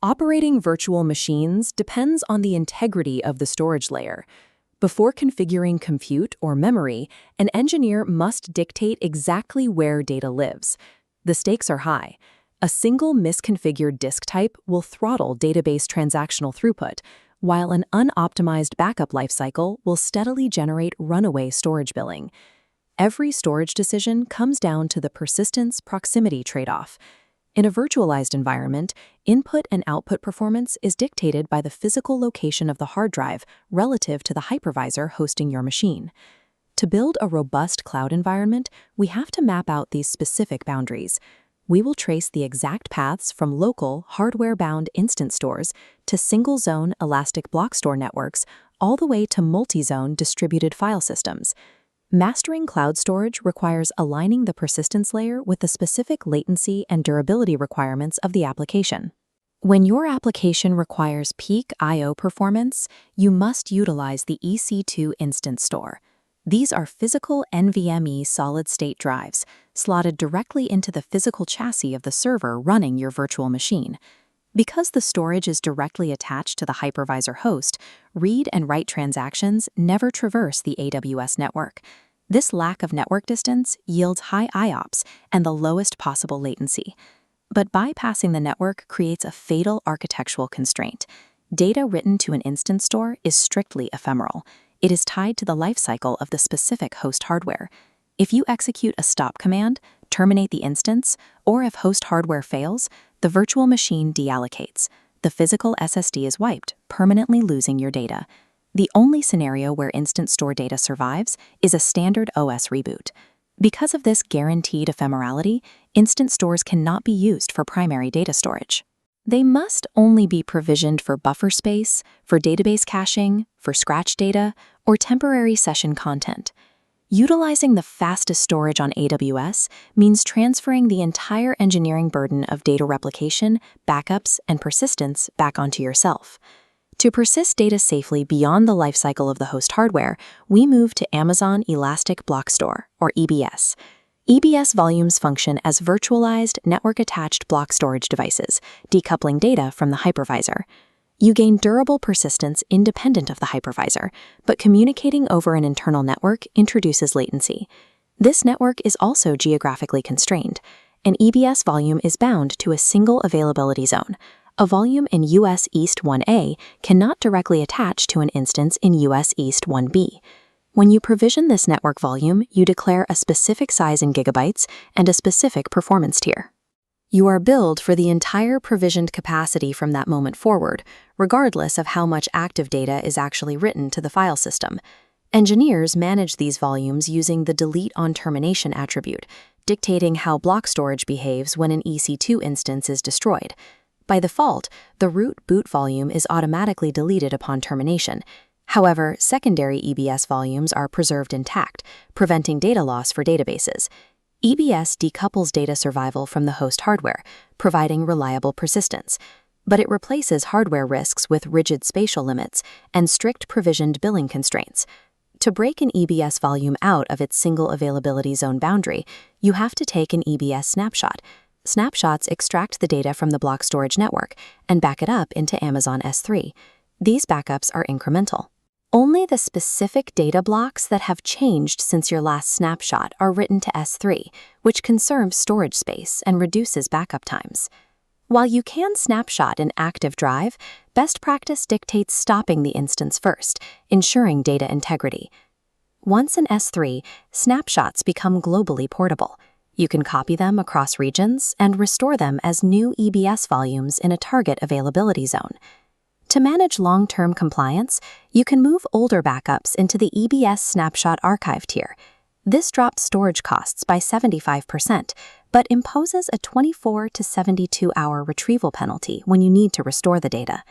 Operating virtual machines depends on the integrity of the storage layer. Before configuring compute or memory, an engineer must dictate exactly where data lives. The stakes are high. A single misconfigured disk type will throttle database transactional throughput, while an unoptimized backup lifecycle will steadily generate runaway storage billing. Every storage decision comes down to the persistence-proximity trade-off. In a virtualized environment, input and output performance is dictated by the physical location of the hard drive relative to the hypervisor hosting your machine. To build a robust cloud environment, we have to map out these specific boundaries. We will trace the exact paths from local, hardware-bound instance stores to single-zone elastic block store networks, all the way to multi-zone distributed file systems. Mastering cloud storage requires aligning the persistence layer with the specific latency and durability requirements of the application. When your application requires peak I/O performance, you must utilize the EC2 instance store. These are physical NVMe solid-state drives, slotted directly into the physical chassis of the server running your virtual machine. Because the storage is directly attached to the hypervisor host, read and write transactions never traverse the AWS network. This lack of network distance yields high IOPS and the lowest possible latency. But bypassing the network creates a fatal architectural constraint. Data written to an instance store is strictly ephemeral. It is tied to the lifecycle of the specific host hardware. If you execute a stop command, terminate the instance, or if host hardware fails, the virtual machine deallocates. The physical SSD is wiped, permanently losing your data. The only scenario where instance store data survives is a standard OS reboot. Because of this guaranteed ephemerality, instance stores cannot be used for primary data storage. They must only be provisioned for buffer space, for database caching, for scratch data, or temporary session content. Utilizing the fastest storage on AWS means transferring the entire engineering burden of data replication, backups, and persistence back onto yourself. To persist data safely beyond the lifecycle of the host hardware, we move to Amazon Elastic Block Store, or EBS. EBS volumes function as virtualized, network-attached block storage devices, decoupling data from the hypervisor. You gain durable persistence independent of the hypervisor, but communicating over an internal network introduces latency. This network is also geographically constrained. An EBS volume is bound to a single availability zone. A volume in US East 1A cannot directly attach to an instance in US East 1B. When you provision this network volume, you declare a specific size in gigabytes and a specific performance tier. You are billed for the entire provisioned capacity from that moment forward, regardless of how much active data is actually written to the file system. Engineers manage these volumes using the delete on termination attribute, dictating how block storage behaves when an EC2 instance is destroyed. By default, the root boot volume is automatically deleted upon termination. However, secondary EBS volumes are preserved intact, preventing data loss for databases. EBS decouples data survival from the host hardware, providing reliable persistence. But it replaces hardware risks with rigid spatial limits and strict provisioned billing constraints. To break an EBS volume out of its single availability zone boundary, you have to take an EBS snapshot. Snapshots extract the data from the block storage network and back it up into Amazon S3. These backups are incremental. Only the specific data blocks that have changed since your last snapshot are written to S3, which conserves storage space and reduces backup times. While you can snapshot an active drive, best practice dictates stopping the instance first, ensuring data integrity. Once in S3, snapshots become globally portable. You can copy them across regions and restore them as new EBS volumes in a target availability zone. To manage long-term compliance, you can move older backups into the EBS Snapshot Archive tier. This drops storage costs by 75%, but imposes a 24 to 72-hour retrieval penalty when you need to restore the data.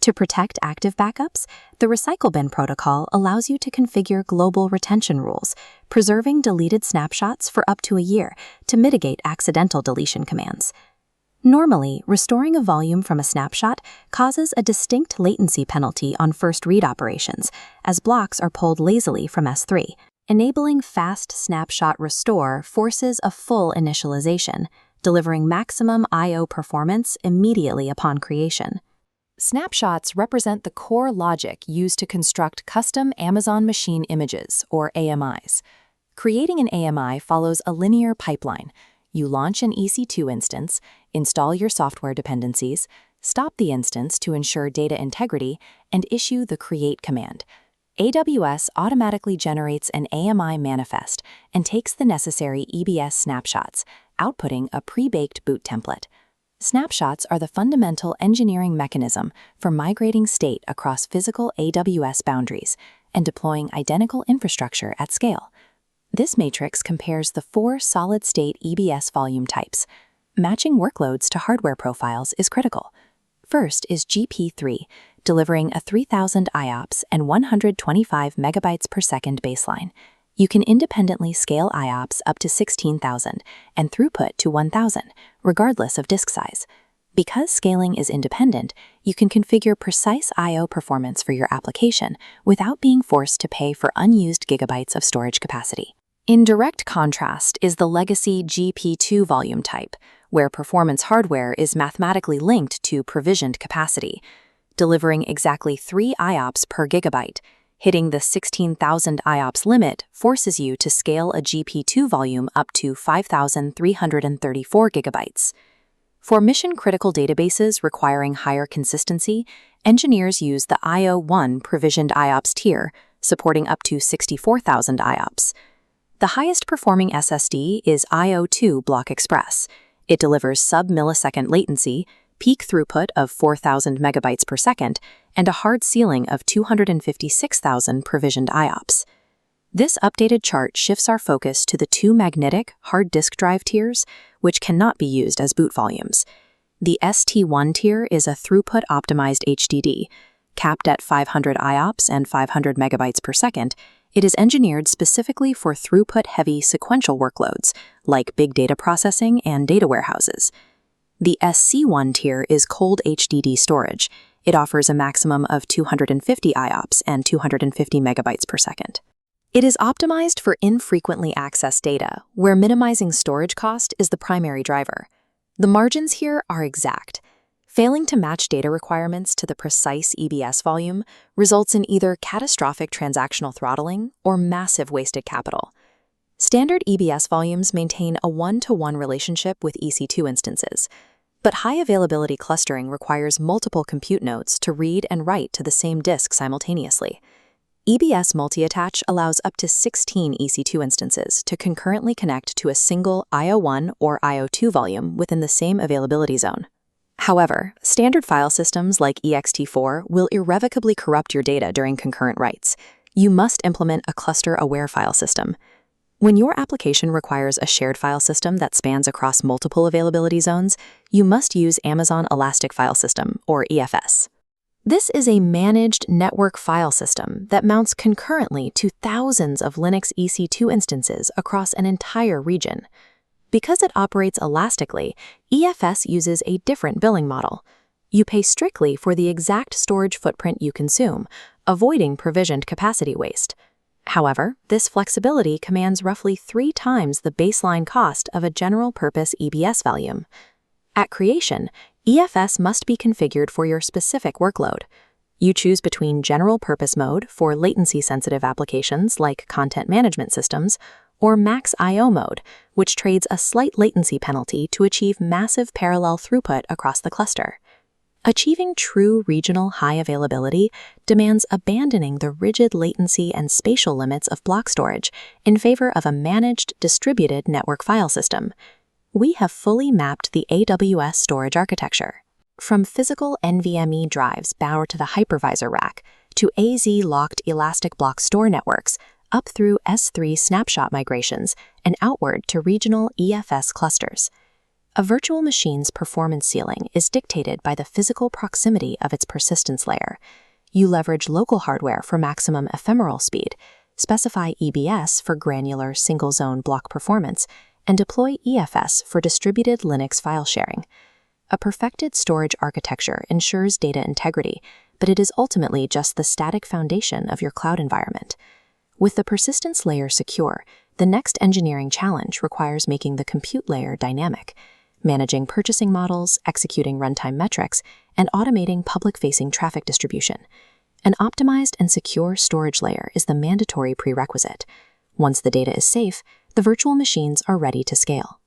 To protect active backups, the Recycle Bin protocol allows you to configure global retention rules, preserving deleted snapshots for up to a year to mitigate accidental deletion commands. Normally, restoring a volume from a snapshot causes a distinct latency penalty on first read operations, as blocks are pulled lazily from S3. Enabling fast snapshot restore forces a full initialization. delivering maximum I/O performance immediately upon creation. Snapshots represent the core logic used to construct custom Amazon Machine Images, or AMIs. Creating an AMI follows a linear pipeline. You launch an EC2 instance, install your software dependencies, stop the instance to ensure data integrity, and issue the create command. AWS automatically generates an AMI manifest and takes the necessary EBS snapshots, outputting a pre-baked boot template. Snapshots are the fundamental engineering mechanism for migrating state across physical AWS boundaries and deploying identical infrastructure at scale. This matrix compares the 4 solid-state EBS volume types. Matching workloads to hardware profiles is critical. First is GP3, delivering a 3000 IOPS and 125 megabytes per second baseline. You can independently scale IOPS up to 16,000 and throughput to 1,000, regardless of disk size. Because scaling is independent, you can configure precise I/O performance for your application without being forced to pay for unused gigabytes of storage capacity. In direct contrast is the legacy GP2 volume type, where performance hardware is mathematically linked to provisioned capacity, delivering exactly 3 IOPS per gigabyte. Hitting the 16,000 IOPS limit forces you to scale a GP2 volume up to 5,334 gigabytes. For mission-critical databases requiring higher consistency, engineers use the IO1 provisioned IOPS tier, supporting up to 64,000 IOPS. The highest performing SSD is IO2 Block Express. It delivers sub-millisecond latency, peak throughput of 4,000 megabytes per second, and a hard ceiling of 256,000 provisioned IOPS. This updated chart shifts our focus to the 2 magnetic hard disk drive tiers, which cannot be used as boot volumes. The ST1 tier is a throughput-optimized HDD. Capped at 500 IOPS and 500 megabytes per second, it is engineered specifically for throughput-heavy sequential workloads, like big data processing and data warehouses. The SC1 tier is cold HDD storage. It offers a maximum of 250 IOPS and 250 megabytes per second. It is optimized for infrequently accessed data, where minimizing storage cost is the primary driver. The margins here are exact. Failing to match data requirements to the precise EBS volume results in either catastrophic transactional throttling or massive wasted capital. Standard EBS volumes maintain a 1-to-1 relationship with EC2 instances, but high availability clustering requires multiple compute nodes to read and write to the same disk simultaneously. EBS multi-attach allows up to 16 EC2 instances to concurrently connect to a single IO1 or IO2 volume within the same availability zone. However, standard file systems like ext4 will irrevocably corrupt your data during concurrent writes. You must implement a cluster-aware file system. When your application requires a shared file system that spans across multiple availability zones, you must use Amazon Elastic File System, or EFS. This is a managed network file system that mounts concurrently to thousands of Linux EC2 instances across an entire region. Because it operates elastically, EFS uses a different billing model. You pay strictly for the exact storage footprint you consume, avoiding provisioned capacity waste. However, this flexibility commands roughly 3 times the baseline cost of a general-purpose EBS volume. At creation, EFS must be configured for your specific workload. You choose between general-purpose mode for latency-sensitive applications like content management systems, or max I/O mode, which trades a slight latency penalty to achieve massive parallel throughput across the cluster. Achieving true regional high availability demands abandoning the rigid latency and spatial limits of block storage in favor of a managed, distributed network file system. We have fully mapped the AWS storage architecture. From physical NVMe drives bound to the hypervisor rack, to AZ-locked elastic block store networks, up through S3 snapshot migrations, and outward to regional EFS clusters. A virtual machine's performance ceiling is dictated by the physical proximity of its persistence layer. You leverage local hardware for maximum ephemeral speed, specify EBS for granular single-zone block performance, and deploy EFS for distributed Linux file sharing. A perfected storage architecture ensures data integrity, but it is ultimately just the static foundation of your cloud environment. With the persistence layer secure, the next engineering challenge requires making the compute layer dynamic. managing purchasing models, executing runtime metrics, and automating public-facing traffic distribution. An optimized and secure storage layer is the mandatory prerequisite. Once the data is safe, the virtual machines are ready to scale.